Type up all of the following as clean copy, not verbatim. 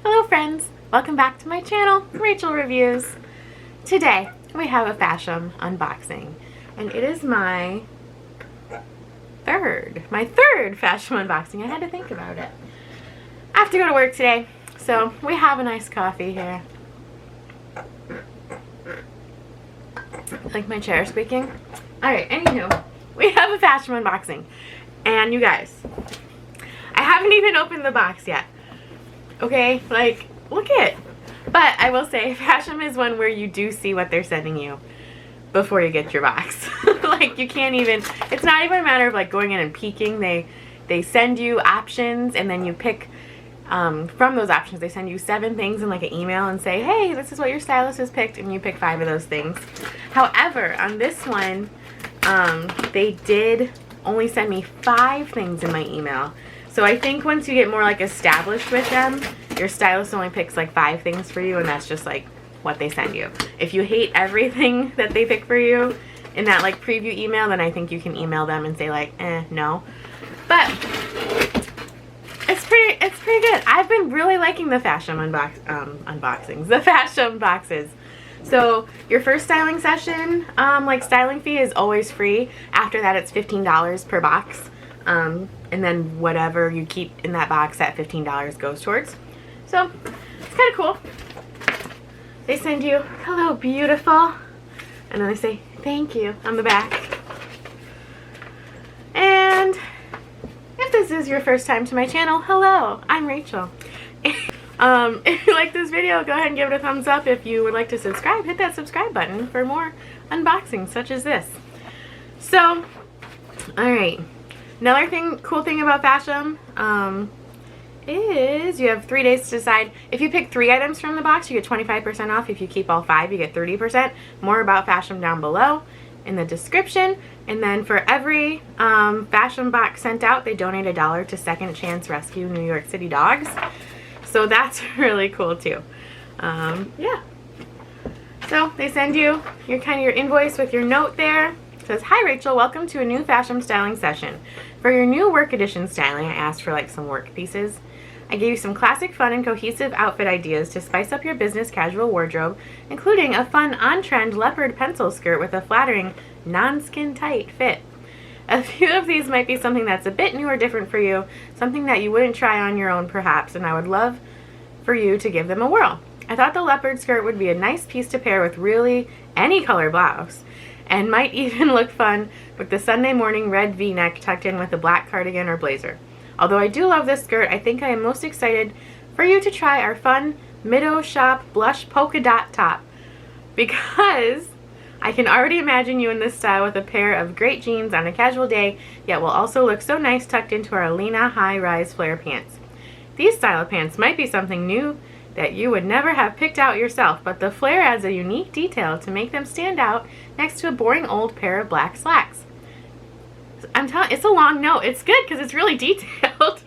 Hello friends, welcome back to my channel, Rachel Reviews. Today we have a Fashom unboxing, and it is my third Fashom unboxing. I had to think about it. I have to go to work today, so we have a nice coffee here. Like my chair squeaking? Alright, anywho, we have a Fashom unboxing, and you guys, I haven't even opened the box yet. Okay, like, look it. But I will say, Fashom is one where you do see what they're sending you before you get your box. Like, you can't even, it's not even a matter of like going in and peeking. They send you options, and then you pick from those options. They send you 7 things in like an email and say, hey, this is what your stylist has picked, and you pick 5 of those things. However, on this one, they did only send me 5 things in my email. So I think once you get more like established with them, your stylist only picks like 5 things for you, and that's just like what they send you. If you hate everything that they pick for you in that like preview email, then I think you can email them and say like, no. But it's pretty good. I've been really liking the Fashom unboxings, the Fashom boxes. So your first styling session, like styling fee is always free. After that, it's $15 per box. And then whatever you keep in that box at $15 goes towards. So it's kind of cool. They send you, hello beautiful, and then they say thank you on the back. And if this is your first time to my channel, hello, I'm Rachel. If you like this video, go ahead and give it a thumbs up. If you would like to subscribe, hit that subscribe button for more unboxings such as this. So, alright. Another cool thing about Fashom is you have 3 days to decide. If you pick 3 items from the box, you get 25% off. If you keep all 5, you get 30%. More about Fashom down below in the description. And then for every Fashom box sent out, they donate $1 to Second Chance Rescue New York City Dogs. So that's really cool too. Yeah. So they send you your invoice with your note there. It says, hi Rachel, welcome to a new Fashom styling session. For your new work edition styling, I asked for like some work pieces. I gave you some classic, fun, and cohesive outfit ideas to spice up your business casual wardrobe, including a fun, on-trend leopard pencil skirt with a flattering, non-skin tight fit. A few of these might be something that's a bit new or different for you, something that you wouldn't try on your own perhaps, and I would love for you to give them a whirl. I thought the leopard skirt would be a nice piece to pair with really any color blouse, and might even look fun with the Sunday morning red V-neck tucked in with a black cardigan or blazer. Although I do love this skirt, I think I am most excited for you to try our fun Middo Shop blush polka dot top, because I can already imagine you in this style with a pair of great jeans on a casual day, yet will also look so nice tucked into our Alina high-rise flare pants. These style of pants might be something new that you would never have picked out yourself, but the flare adds a unique detail to make them stand out next to a boring old pair of black slacks. I'm telling you, it's a long note. It's good because it's really detailed.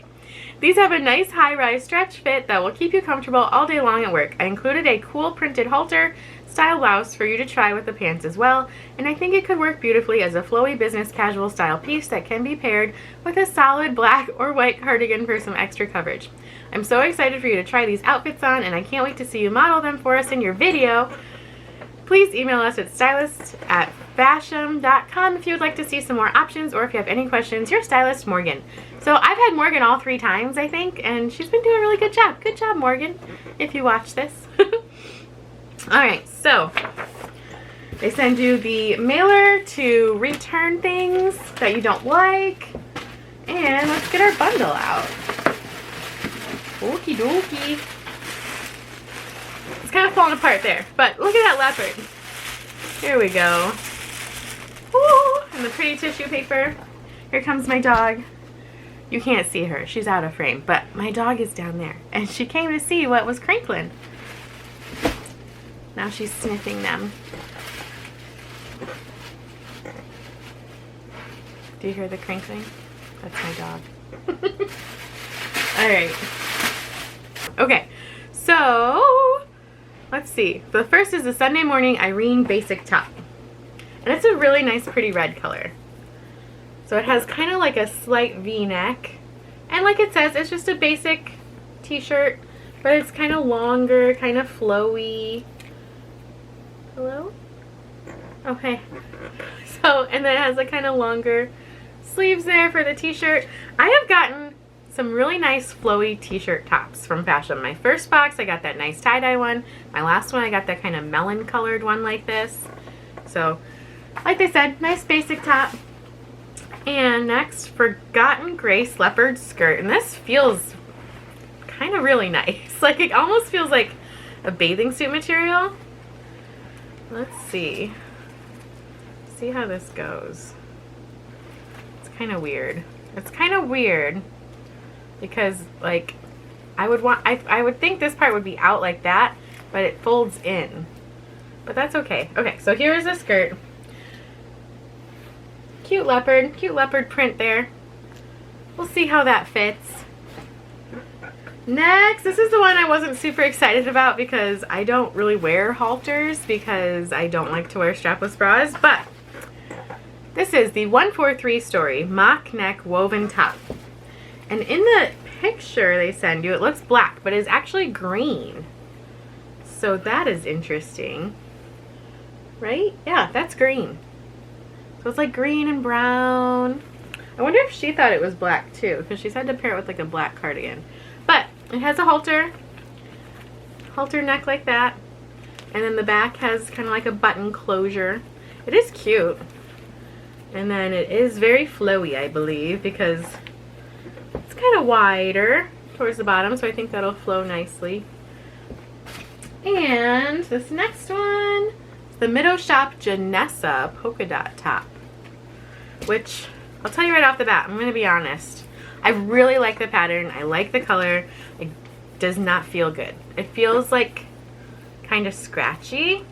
These have a nice high-rise stretch fit that will keep you comfortable all day long at work. I included a cool printed halter style blouse for you to try with the pants as well, and I think it could work beautifully as a flowy business casual style piece that can be paired with a solid black or white cardigan for some extra coverage. I'm so excited for you to try these outfits on, and I can't wait to see you model them for us in your video. Please email us at stylist@fashom.com if you would like to see some more options, or if you have any questions. Your stylist, Morgan. So I've had Morgan all 3 times, I think, and she's been doing a really good job. Good job, Morgan, if you watch this. Alright, so they send you the mailer to return things that you don't like. And let's get our bundle out. Okie dokie. It's kind of falling apart there, but look at that leopard. Here we go. Ooh, and the pretty tissue paper. Here comes my dog. You can't see her, she's out of frame, but my dog is down there, and she came to see what was crinkling. Now she's sniffing them. Do you hear the crinkling? That's my dog. Alright. Okay, so let's see. The first is the Sunday Morning Irene Basic Top. And it's a really nice pretty red color. So it has kind of like a slight V-neck. And like it says, it's just a basic t-shirt but it's kind of longer, kind of flowy. Hello? Okay. So, and then it has a kind of longer sleeves there for the t-shirt. I have gotten some really nice flowy t-shirt tops from Fashom. My first box, I got that nice tie-dye one. My last one, I got that kind of melon colored one like this. So, like I said, nice basic top. And next, Forgotten Grace leopard skirt. And this feels kind of really nice. Like, it almost feels like a bathing suit material. Let's see. See how this goes. It's kind of weird. It's kind of weird because, like, I would think this part would be out like that, but it folds in. But that's okay. Okay, so here's the skirt. Cute leopard print there. We'll see how that fits. Next, this is the one I wasn't super excited about because I don't really wear halters because I don't like to wear strapless bras, but this is the 143 Story mock neck woven top. And in the picture they send you, it looks black, but it's actually green. So that is interesting. Right? Yeah, that's green. So it's like green and brown. I wonder if she thought it was black too, because she said to pair it with like a black cardigan. But it has a halter neck like that. And then the back has kind of like a button closure. It is cute. And then it is very flowy, I believe, because it's kind of wider towards the bottom, so I think that'll flow nicely. And this next one is the Mido Shop Janessa polka dot top, which I'll tell you right off the bat, I'm going to be honest. I really like the pattern. I like the color. It does not feel good. It feels like kind of scratchy.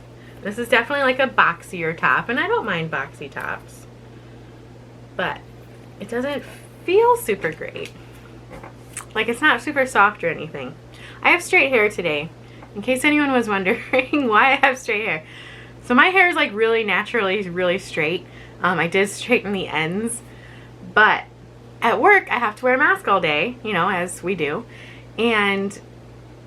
This is definitely like a boxier top, and I don't mind boxy tops. But it doesn't feel super great. Like, it's not super soft or anything. I have straight hair today, in case anyone was wondering why I have straight hair. So my hair is like really naturally really straight. I did straighten the ends, but at work I have to wear a mask all day, you know, as we do. And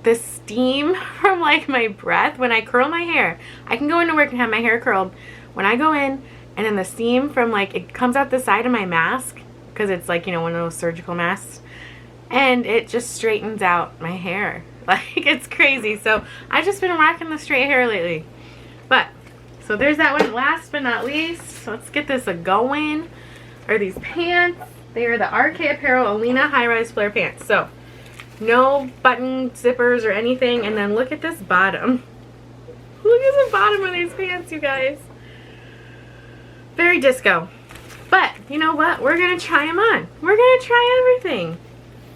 the steam from like my breath when I curl my hair, I can go into work and have my hair curled. When I go in, and then the steam from like, it comes out the side of my mask, because it's like, you know, one of those surgical masks, and it just straightens out my hair. Like, it's crazy. So I've just been rocking the straight hair lately. But, so there's that one. Last but not least, let's get this a-going, are these pants. They are the RK Apparel Alina high-rise flare pants. So, no button zippers or anything. And then look at this bottom. Look at the bottom of these pants, you guys. Very disco. But, you know what? We're going to try them on. We're going to try everything.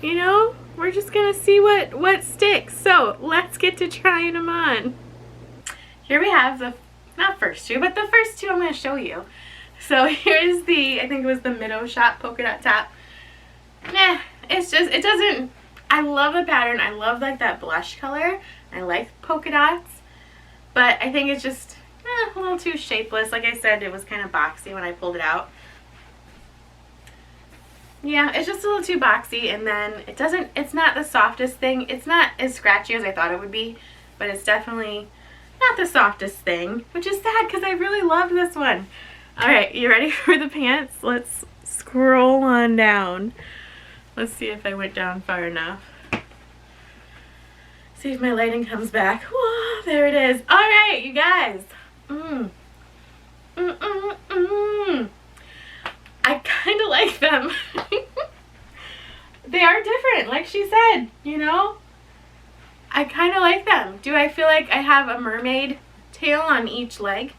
You know? We're just going to see what sticks. So, let's get to trying them on. Here we have the, not first two, but the first two I'm going to show you. So, here's the, I think it was the Mido Shop polka dot top. Nah, it's just, it doesn't, I love the pattern. I love like that blush color. I like polka dots. But I think it's just a little too shapeless. Like I said, it was kind of boxy when I pulled it out. Yeah, it's just a little too boxy, and then it doesn't, it's not the softest thing. It's not as scratchy as I thought it would be, but it's definitely not the softest thing, which is sad because I really love this one. Alright, you ready for the pants? Let's scroll on down. Let's see if I went down far enough. See if my lighting comes back. Whoa, there it is. Alright, you guys. I kind of like them. They are different, like she said, you know? I kind of like them. Do I feel like I have a mermaid tail on each leg?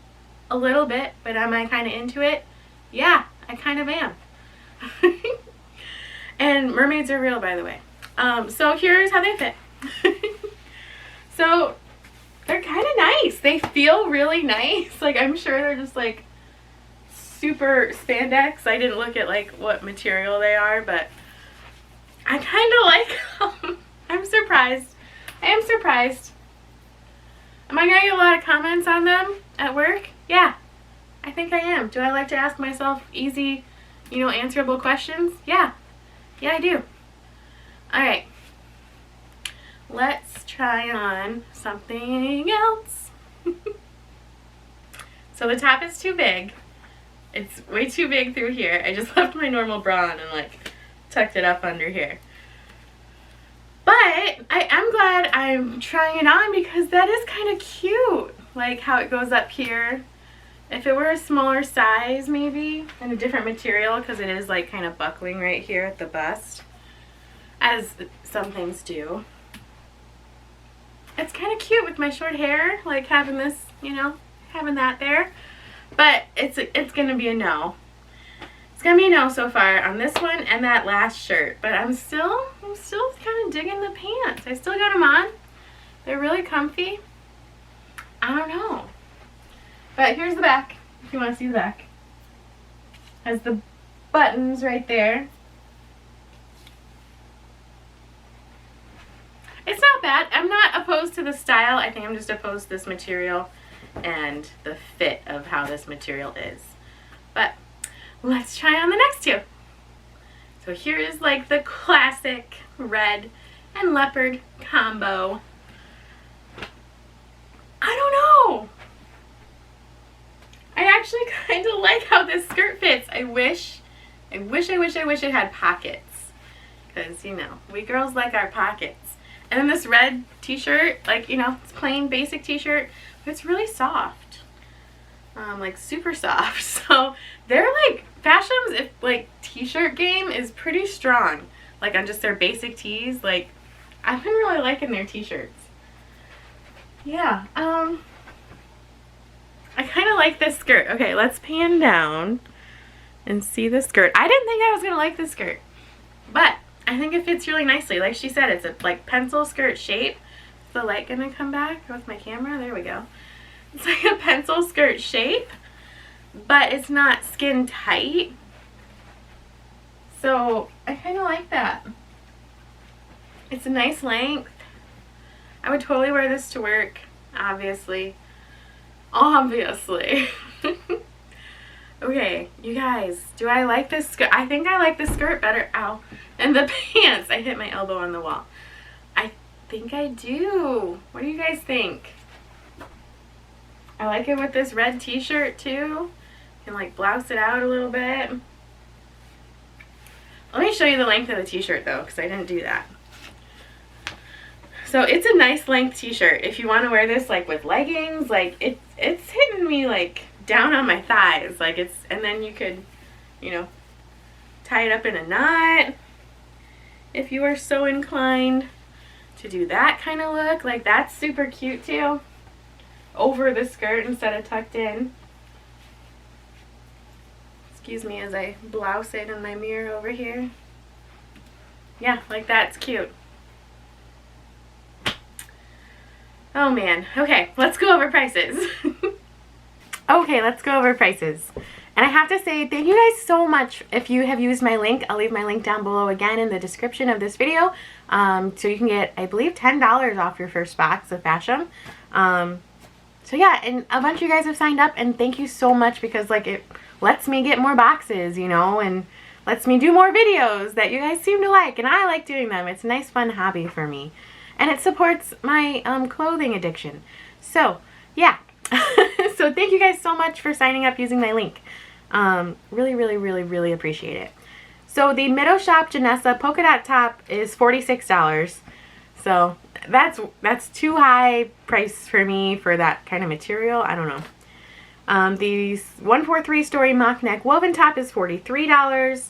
A little bit, but am I kind of into it? Yeah, I kind of am. And mermaids are real, by the way. So here's how they fit. So they're kind of nice. They feel really nice. Like, I'm sure they're just like super spandex. I didn't look at like what material they are, but I kind of like them. I'm surprised. I am surprised. Am I gonna get a lot of comments on them at work? Yeah, I think I am. Do I like to ask myself easy, you know, answerable questions? Yeah. Yeah, I do. Alright. let's try on something else. So the top is too big. It's way too big through here. I just left my normal bra on and like tucked it up under here. But I am glad I'm trying it on because that is kind of cute. Like how it goes up here. If it were a smaller size maybe and a different material, because it is like kind of buckling right here at the bust, as some things do. It's kind of cute with my short hair, like having this, you know, having that there. But it's gonna be a no. It's gonna be a no so far on this one and that last shirt. But I'm still kind of digging the pants. I still got them on. They're really comfy. I don't know. But here's the back, if you want to see the back. Has the buttons right there. It's not bad. I'm not opposed to the style. I think I'm just opposed to this material and the fit of how this material is. But let's try on the next two. So here is like the classic red and leopard combo. I don't know. I actually kind of like how this skirt fits. I wish it had pockets. Because, you know, we girls like our pockets. And then this red t-shirt, like, you know, it's plain basic t-shirt, but it's really soft. Like super soft. So they're like, Fashom's like t-shirt game is pretty strong. Like on just their basic tees. Like, I've been really liking their t-shirts. Yeah, I kind of like this skirt. Okay, let's pan down and see the skirt. I didn't think I was going to like this skirt, but I think it fits really nicely. Like she said, it's a like pencil skirt shape. Is the light going to come back with my camera? There we go. It's like a pencil skirt shape, but it's not skin tight. So I kind of like that. It's a nice length. I would totally wear this to work, obviously. Obviously. Okay, you guys, do I like this skirt? I think I like the skirt better. Ow. And the pants. I hit my elbow on the wall. I think I do. What do you guys think? I like it with this red t-shirt too. You can like blouse it out a little bit. Let me show you the length of the t-shirt though, because I didn't do that. So it's a nice length t-shirt. If you want to wear this like with leggings, like it's hitting me like down on my thighs. Like it's, and then you could, you know, tie it up in a knot if you are so inclined to do that kind of look. Like that's super cute too. Over the skirt instead of tucked in. Excuse me as I blouse it in my mirror over here. Yeah, like that's cute. Oh man. Okay, let's go over prices. Okay, let's go over prices. And I have to say thank you guys so much if you have used my link. I'll leave my link down below again in the description of this video. So you can get, I believe, $10 off your first box of Fashom. So yeah, and a bunch of you guys have signed up, and thank you so much because like it lets me get more boxes, you know, and lets me do more videos that you guys seem to like, and I like doing them. It's a nice fun hobby for me. And it supports my clothing addiction. So, yeah. So thank you guys so much for signing up using my link. Really, really, really, really appreciate it. So the Mido Shop Janessa polka dot top is $46. So that's too high price for me for that kind of material. I don't know. The 143 story mock neck woven top is $43.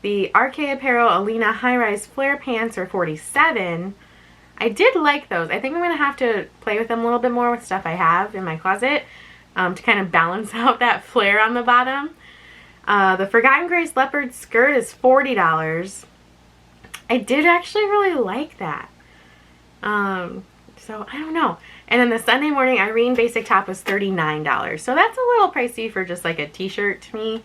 The RK Apparel Alina high rise flare pants are $47. I did like those. I think I'm going to have to play with them a little bit more with stuff I have in my closet to kind of balance out that flare on the bottom. The Forgotten Grace leopard skirt is $40. I did actually really like that. So I don't know. And then the Sunday Morning Irene basic top was $39. So that's a little pricey for just like a t-shirt to me.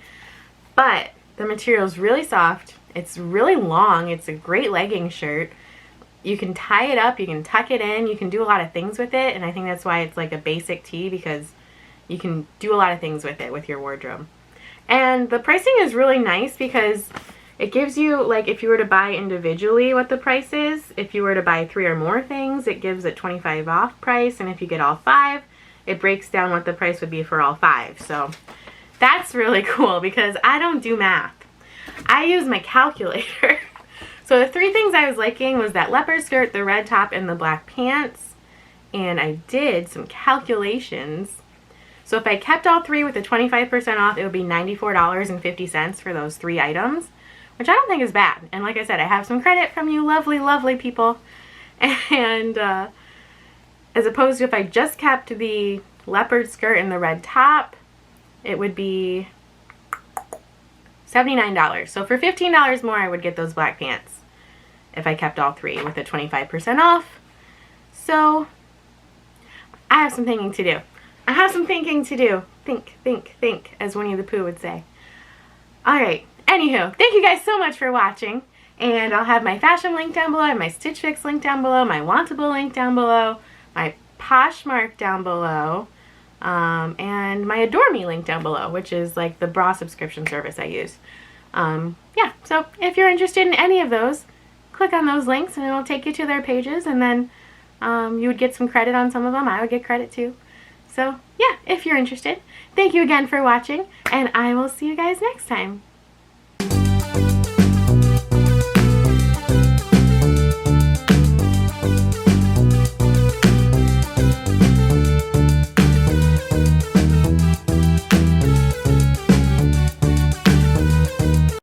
But the material is really soft. It's really long. It's a great legging shirt. You can tie it up, you can tuck it in, you can do a lot of things with it, and I think that's why it's like a basic tee, because you can do a lot of things with it with your wardrobe. And the pricing is really nice because It gives you, like, if you were to buy individually what the price is. If you were to buy 3 or more things, it gives a 25 off price. And if you get all 5, it breaks down what the price would be for all 5. So that's really cool because I don't do math. I use my calculator. So the 3 things I was liking was that leopard skirt, the red top, and the black pants. And I did some calculations. So if I kept all 3 with the 25% off, it would be $94.50 for those 3 items, which I don't think is bad. And like I said, I have some credit from you lovely, lovely people. And as opposed to if I just kept the leopard skirt and the red top, it would be $79. So for $15 more, I would get those black pants if I kept all 3 with the 25% off. So I have some thinking to do. I have some thinking to do. Think, as Winnie the Pooh would say. Alright, anywho, thank you guys so much for watching. And I'll have my Fashom link down below, my Stitch Fix link down below, my Wantable link down below, my Poshmark down below, and my Adore Me link down below, which is like the bra subscription service I use. Yeah, so if you're interested in any of those, click on those links and it'll take you to their pages, and then you would get some credit on some of them. I would get credit too. So yeah, if you're interested, thank you again for watching, and I will see you guys next time.